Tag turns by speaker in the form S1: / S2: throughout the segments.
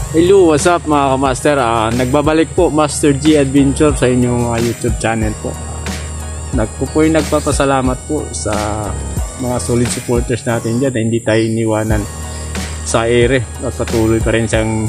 S1: Hello, what's up mga kamaster? Nagbabalik po Master G Adventure sa inyong YouTube channel po. Nagpapasalamat po sa mga solid supporters natin dyan na hindi tayo iniwanan sa ere at patuloy pa rin siyang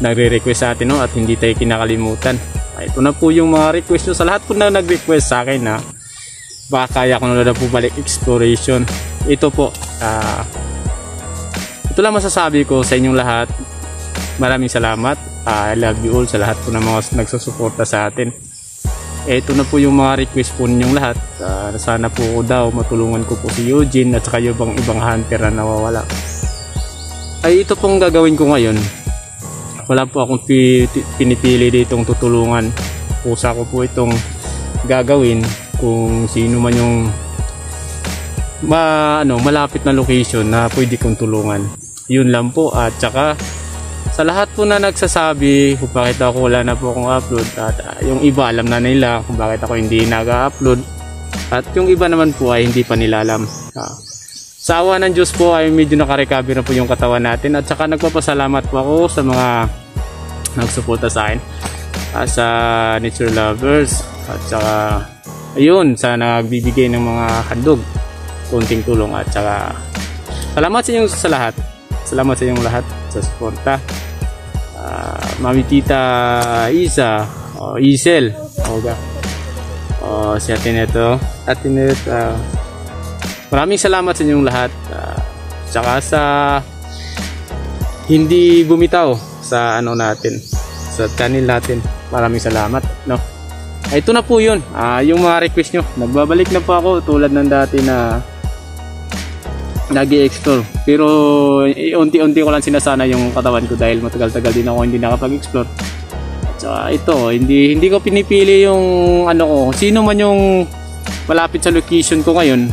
S1: nagre-request sa atin, no? At hindi tayo kinakalimutan. Ito na po yung mga request nyo sa lahat po na nag-request sa akin na baka kaya ko na po balik exploration. Ito po, ito lang masasabi ko sa inyong lahat. Maraming salamat. I love you all sa lahat po ng mga nagsusuporta sa atin. Ito na po yung mga request po ninyong lahat. Sana po daw matulungan ko po si Eugene at saka yung ibang hunter na nawawala. Ay ito pong gagawin ko ngayon. Wala po akong pinipili ditong tutulungan. Pusa ko po itong gagawin kung sino man yung malapit na location na pwede kong tulungan. Yun lang po. At saka sa lahat po na nagsasabi kung bakit ako wala na po akong upload, at yung iba alam na nila kung bakit ako hindi nag-upload, at yung iba naman po ay hindi pa nila alam. Sa awa ng Diyos po ay medyo nakarecover na po yung katawan natin, at saka nagpapasalamat po ako sa mga nagsuporta sa akin, sa nature lovers, at saka ayun, sa nagbibigay ng mga handog, konting tulong, at saka salamat sa inyo sa lahat. Salamat sa inyong lahat sa suporta. Mami Tita Isa, Isel, si Atinet, maraming salamat sa inyong lahat. Tsaka sa hindi bumitaw sa natin, sa channel natin. Maraming salamat, no. Ito na po yun, yung mga request nyo. Nagbabalik na po ako tulad ng dati na nag-i-explore, pero unti-unti ko lang sinasana yung katawan ko dahil matagal-tagal din ako hindi nakapag-explore. So ito, hindi ko pinipili yung ko, sino man yung malapit sa location ko ngayon,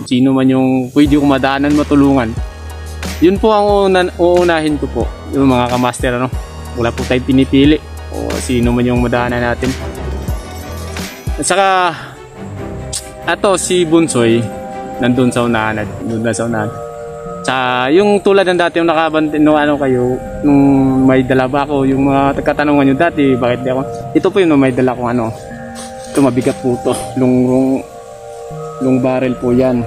S1: sino man yung pwede ko madaanan, matulungan. Yun po ang uunahin ko po, yung mga kamaster, wala po tayong pinipili o sino man yung madaanan natin. At saka si Bunsoy nandun sa unahan, Tsaka yung tulad ng dati yung nakabante kayo nung may dala ba ako, yung mga katanungan nyo dati bakit di ako, ito po yung may dala kong ito mabigat po ito, long barrel po yan.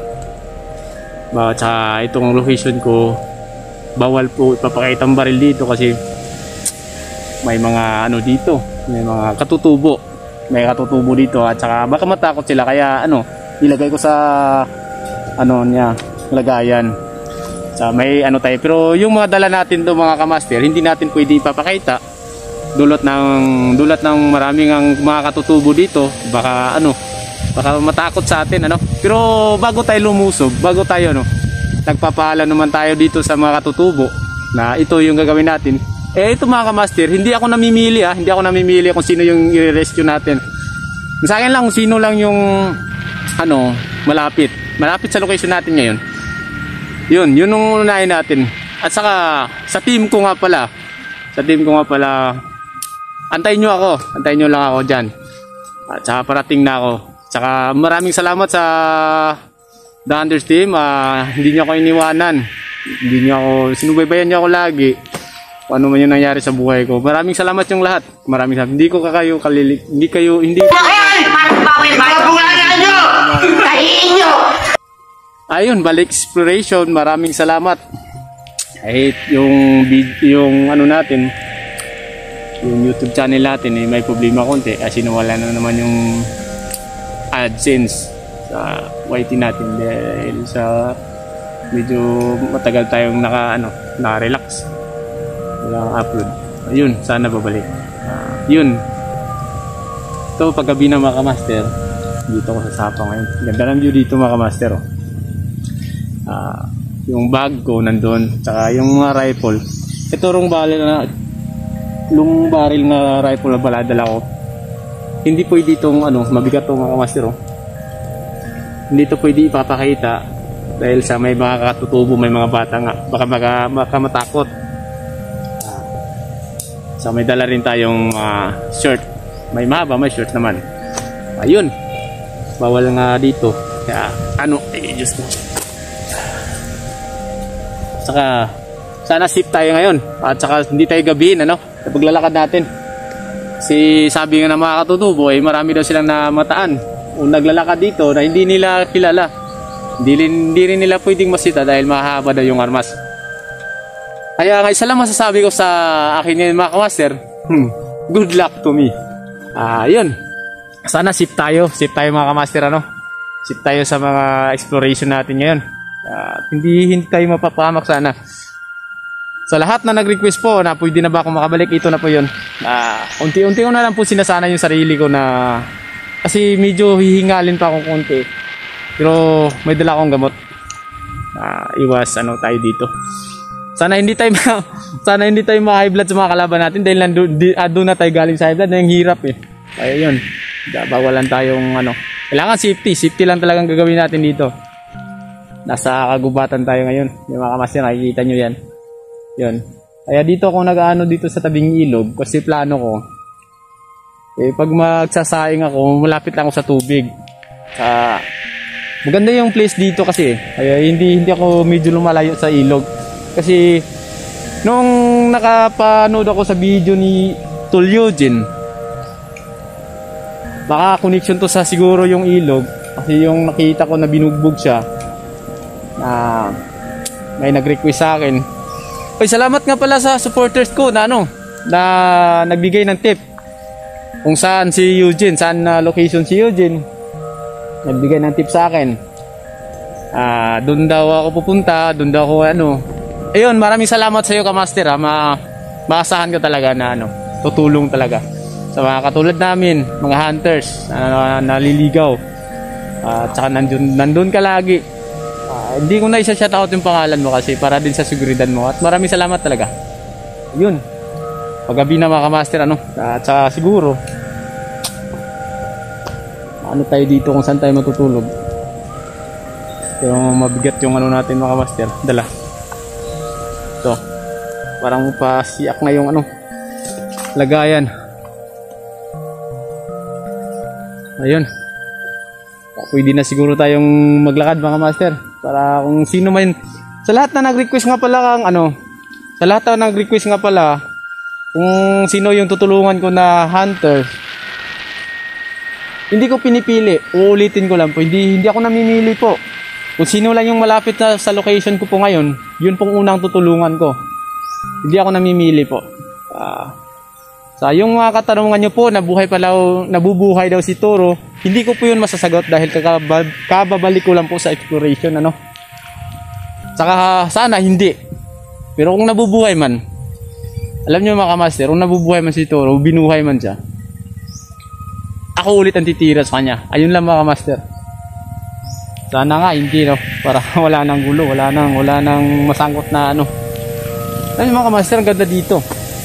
S1: Tsaka itong location ko bawal po ipapakita ang baril dito kasi may mga dito, may mga katutubo dito, at saka baka matakot sila, kaya ilagay ko sa lagayan. So may tayo, pero yung mga dala natin do mga kamaster, hindi natin pwede ipapakita dulot ng maraming mga katutubo dito, baka matakot sa atin, pero bago tayo lumusob, bago tayo nagpapaalam naman tayo dito sa mga katutubo na ito yung gagawin natin. Ito mga kamaster, hindi ako namimili kung sino yung i-rescue natin. Sa akin lang sino lang yung malapit sa location natin ngayon. Yun yung unahin natin. At saka sa team ko nga pala, antayin nyo lang ako dyan. At saka parating na ako. Saka maraming salamat sa The Hunters team. Hindi nyo ako iniwanan, sinubaybayan nyo ako lagi kung ano man yung nangyari sa buhay ko. Maraming salamat yung lahat. Maraming salamat. Hindi ko kayo ayun, balik exploration. Maraming salamat. Yung natin, yung YouTube channel natin may problema konti kasi nawala na naman yung AdSense sa YT natin dahil sa medyo matagal tayong naka-relax, walang upload. Ayun, sana babalik. Yun, ito paggabi na mga kamaster, dito ko sa Sapa ngayon. Ganda ng view dito mga kamaster. Yung bag ko nandun, tsaka yung mga rifle. Ito rong baril na rifle na baladala ko. Hindi pwede itong mabigat itong mga kamaster. Hindi ito pwede ipapakita dahil sa may mga katutubo, may mga bata nga, baka matakot. So may dala rin tayong shirt, may mahaba, may short naman. Ayun, bawal nga dito, kaya Diyos ko. Saka sana safe tayo ngayon at saka hindi tayo gabihin ano, sa paglalakad natin. Kasi sabi nga ng mga katutubo ay marami daw silang namataan o naglalakad dito na hindi nila kilala. Hindi rin nila pwedeng masita dahil mahaba daw yung armas. Kaya nga isa lang masasabi ko sa akin ngayon mga kamaster, good luck to me. Yun. Sana safe tayo mga kamaster ano. Safe tayo sa mga exploration natin ngayon. Hindi tayo mapapahamak sana. Sa lahat na nag-request po na pwede na ba ako makabalik, ito na po yun. Unti-unti ko na lang po sinasana yung sarili ko na kasi medyo hihingalin pa akong konti. Pero may dala akong gamot. Iwas tayo dito. Sana hindi tayo ma-high blood sa mga kalaban natin dahil doon na tayo galing sa high blood na yung hirap eh. Kaya yun. Bawalan tayong kailangan safety lang talagang gagawin natin dito. Nasa kagubatan tayo ngayon. Yung mga kamaster, nakikita nyo yan. Yun. Kaya dito ako nag-ano dito sa tabing ilog kasi plano ko pag magsasaing ako, malapit lang ako sa tubig. Maganda yung place dito kasi. Kaya hindi ako medyo lumalayo sa ilog. Kasi nung nakapanood ako sa video ni Tol Eugene, baka connection to sa siguro yung ilog kasi yung nakita ko na binugbog siya na may nag-request sa akin. Oy, salamat nga pala sa supporters ko na na nagbigay ng tip kung saan si Eugene, saan location si Eugene. Nagbigay ng tip sa akin. Doon daw ako pupunta, doon daw ako Ayun, maraming salamat sa iyo kamaster maasahan ko talaga na tutulong talaga sa mga katulad namin, mga hunters na naliligaw. At saka nandun ka lagi. Hindi ko na isa-shout out yung pangalan mo kasi para din sa seguridad mo. At maraming salamat talaga. Yun. Paggabi na mga kamaster at saka siguro tayo dito kung saan tayo matutulog. Yung mabigat yung natin mga kamaster. Dala. Ito. Parang pasiyak na yung lagayan. Ayun. Pwede na siguro tayong maglakad mga master. Para kung sino man sa lahat na nag-request nga pala sa lahat na nag-request nga pala kung sino yung tutulungan ko na hunter, hindi ko pinipili. Uulitin ko lang po, hindi ako namimili po. Kung sino lang yung malapit na sa location ko po ngayon, yun pong unang tutulungan ko. Hindi ako namimili po. Sa yung mga katanungan nyo po, nabubuhay daw si Toro, hindi ko po yun masasagot dahil kababalik ko lang po sa exploration Saka sana hindi. Pero kung nabubuhay man, alam nyo mga kamaster, kung nabubuhay man si Toro, binuhay man siya, ako ulit ang titira sa kanya. Ayun lang mga kamaster. Sana nga hindi para wala nang gulo, wala nang masangkot na Ayun mga kamaster, ang ganda dito.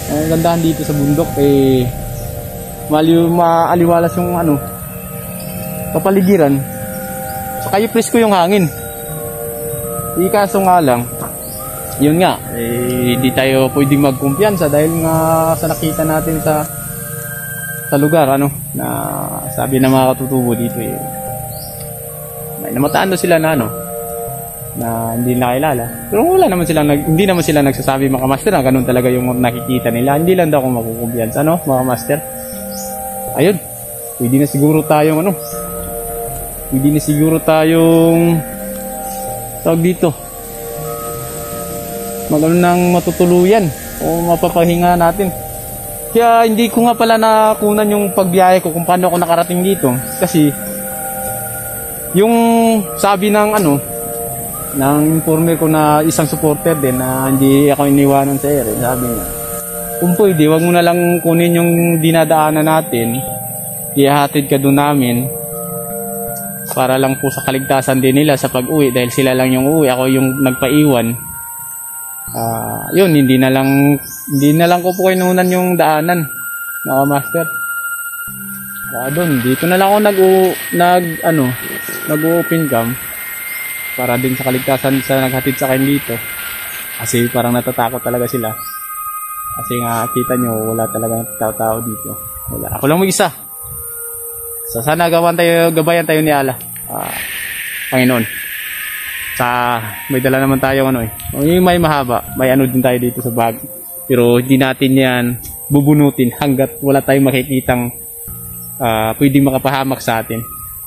S1: Ang gandahan dito sa bundok maaliwalas yung kapaligiran. Saka yung presko yung hangin. Kaso nga lang, yun nga, hindi tayo pwedeng magkumpiyansa dahil nga sa nakita natin sa lugar na sabi ng mga katutubo dito may namataan daw sila na hindi nakilala. Pero hindi naman sila nagsasabi mga master na ganun talaga yung nakikita nila. Hindi lang daw ako makukumpiyansa mga master. Ayun, pwede na siguro tayong tawag dito ng matutuluyan o mapapahinga natin. Kaya hindi ko nga pala nakunan yung pagbiyahe ko kung paano ako nakarating dito kasi yung sabi ng informer ko na isang supporter din na hindi ako iniwanan sa ere, sabi niya kung pwede wag mo na lang kunin yung dinadaanan natin, ihahatid ka doon namin para lang po sa kaligtasan din nila sa pag-uwi dahil sila lang yung uwi, ako yung nagpaiwan. Yun, hindi na lang ko po kinunan yung daanan mga master. Doon dito na lang ako nag-open cam para din sa kaligtasan sa naghatid sa akin dito kasi parang natatakot talaga sila kasi nga kita nyo wala talagang tao dito, wala, ako lang mag-isa. So sana gabayan tayo ni Allah, Panginoon. may dala naman tayo ano eh. Yung may mahaba, may ano din tayo dito sa bag. Pero hindi natin yan bubunutin hanggat wala tayong makikitang pwedeng makapahamak sa atin.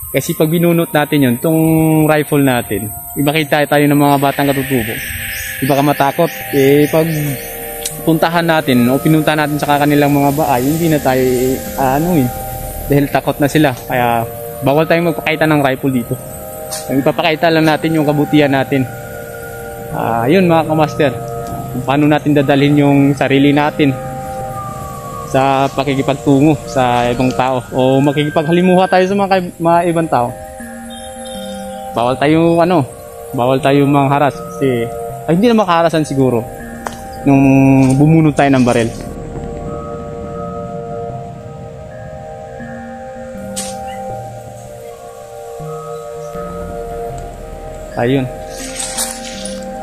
S1: Kasi pag binunot natin yun, tong rifle natin, makita tayo ng mga batang katutubo. Iba ka matakot. Pag puntahan natin o pinuntahan natin sa kanilang mga baay, hindi na tayo dahil takot na sila. Kaya bawal tayong magpakita ng rifle dito. Ipapakita lang natin yung kabutihan natin. Yun mga kamaster, kung paano natin dadalhin yung sarili natin sa pakikipagtungo sa ibang tao o makikipaghalimuha tayo sa mga ibang tao. Bawal tayo mangharas kasi hindi na makaharasan siguro nung bumunod tayo ng barel. Ayun,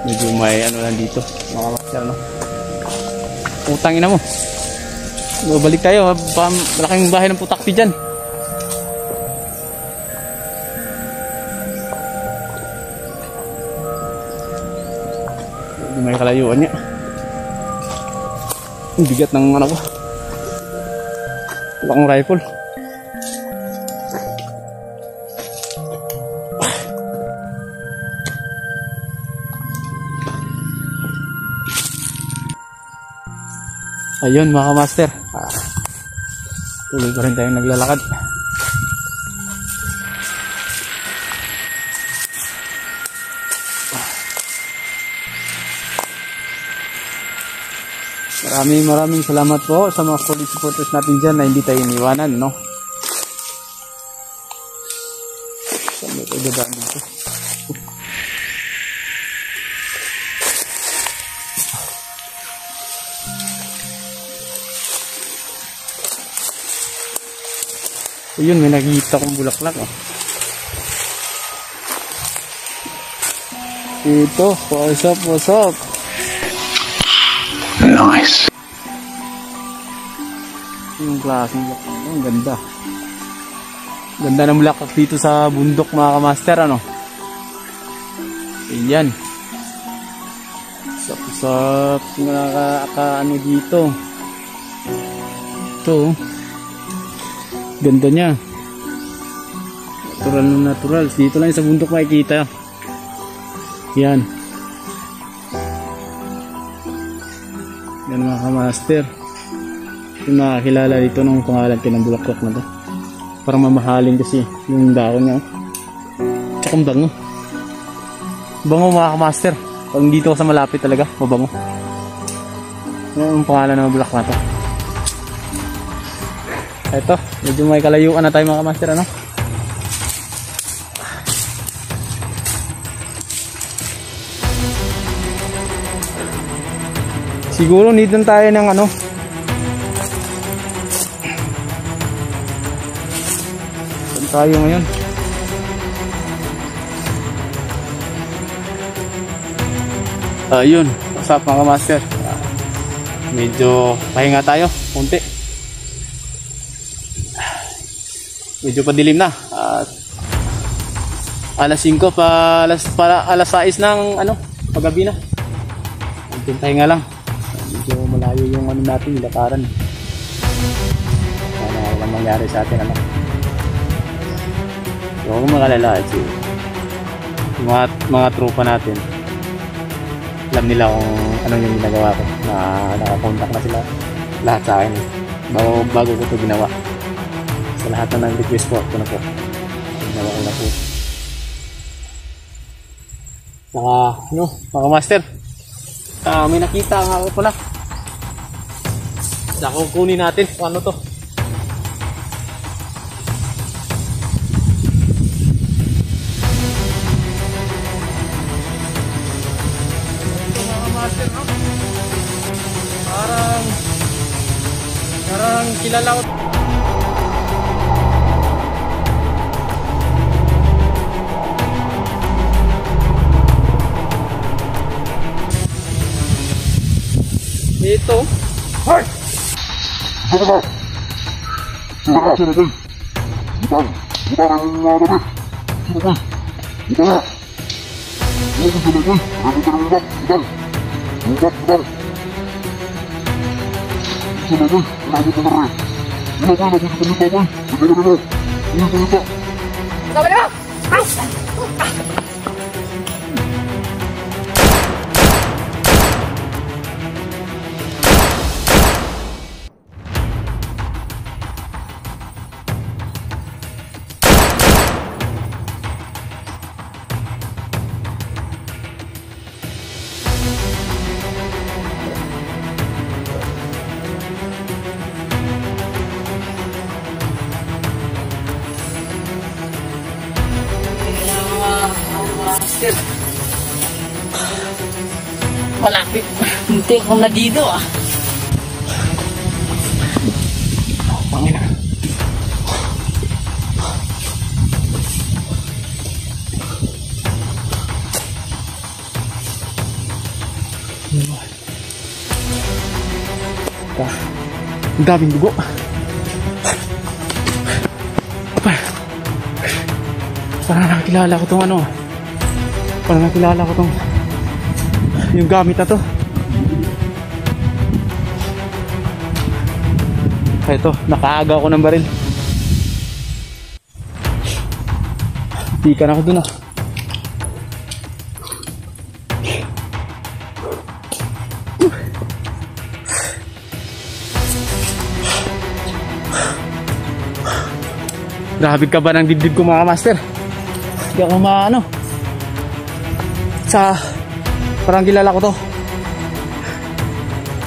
S1: medyo may ano lang dito mga master, no? Utang ina mo, balik tayo, malaking bahay ng putakpi dyan. May kalayuan niya. Ang bigat ng ano ko, wala akong rifle. Ayun mga master, tuloy pa rin tayong naglalakad. Maraming salamat po sa mga solid supporters natin dyan na hindi tayo iniwanan, no? Saan mo tayo dadaan dito? Ayun, may nakikita kong bulaklak, oh. Ito, wasap.
S2: Nice.
S1: Yung klaseng bulaklak, ang ganda. Ganda ng bulaklak dito sa bundok mga kamaster, ano? Ayan. Usap, ano dito. Ito, ganda niya. Natural. Dito lang sa bundok makikita. Yan. Yan mga kamaster. Yung nakakilala dito ng pangalan ng bulaklak na to. Parang mamahalin kasi yung dahon niya. Tsaka bango. Bango mga kamaster. Pag dito sa malapit talaga, mabango. Yan yung pangalan ng bulaklak na to. Ito, medyo may kalayuan na tayo mga kamaster, ano? Siguro need lang tayo ng ano. Saan tayo ngayon? Ayun, what's up mga kamaster? Medyo pahinga tayo, konti. Medyo padilim na at alas 5 alas 6 ng paggabi na. Medyo pahinga lang. Medyo malayo yung natin, nilakaran. Sana walang mangyari sa atin, So kung makalala, yung mga tropa natin, alam nila kung anong yung ginagawa ko, na nakakontak na sila lahat sa akin bago ko ito ginawa. Sa lahat na nag-request ko, ito na po, ginawa ko na po. Mga master, may nakita nga ako pala. Saka kukunin natin kung ano to. Mga master, no? Parang kilala ko. Ito.
S2: Hoy! Ito ba? Sila ka, sila dun. Butang ang gabi. Sila ka. Ito na.
S3: Malapit. Hindi ako na dito ah.
S1: Pangina. Ang daming dugo. Parang nakilala ko tong ano. Parang nakilala ko tong yung gamit na to. Ito, nakaaga ako ng baril. Tikan ako dun ah. Grabe ka ba ng dibdib ko mga master? Hindi ako maano. Parang kilala ko to.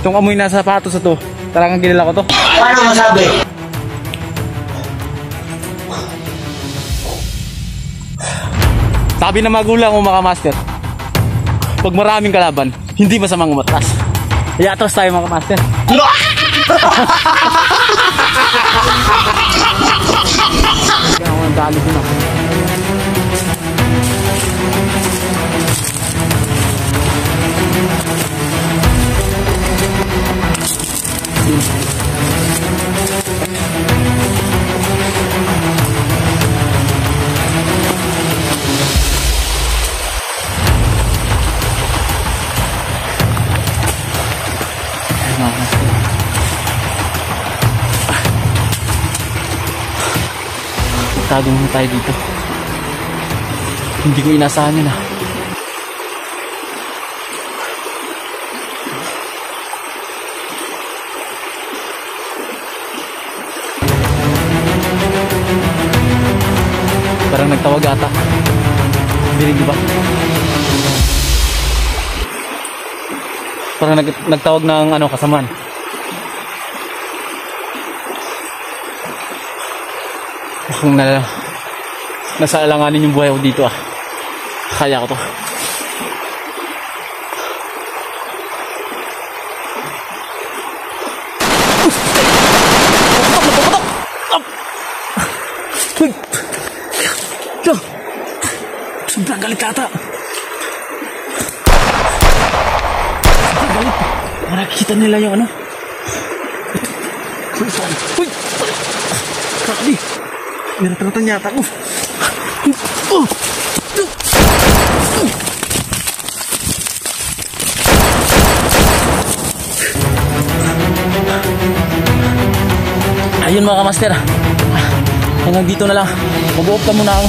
S1: Itong amoy na sapatos na to, talagang kilala ko to.
S3: Paano masabi?
S1: Sabi na magulang ko mga master, pag maraming kalaban, hindi masamang umatras. Kaya atras tayo mga master. Kaya ako nang dali ko na. Tago muna tayo dito. Hindi ko inasahan yun ah. Parang nagtawag ata. Dinig ba? Parang nagtawag ng ano, kasamaan. Kung nasa alanganin yung buhay ko dito ah. Kaya ko to. Sobrang galit ata. Sobrang galit. Nakikita nila yung ano. Uy! Grabe. Niratangatan yata ko. Ayun mga kamaster, hanggang dito na lang. Mag-uop ka muna ako.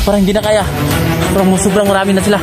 S1: Parang hindi na kaya. Parang sobrang marami na sila.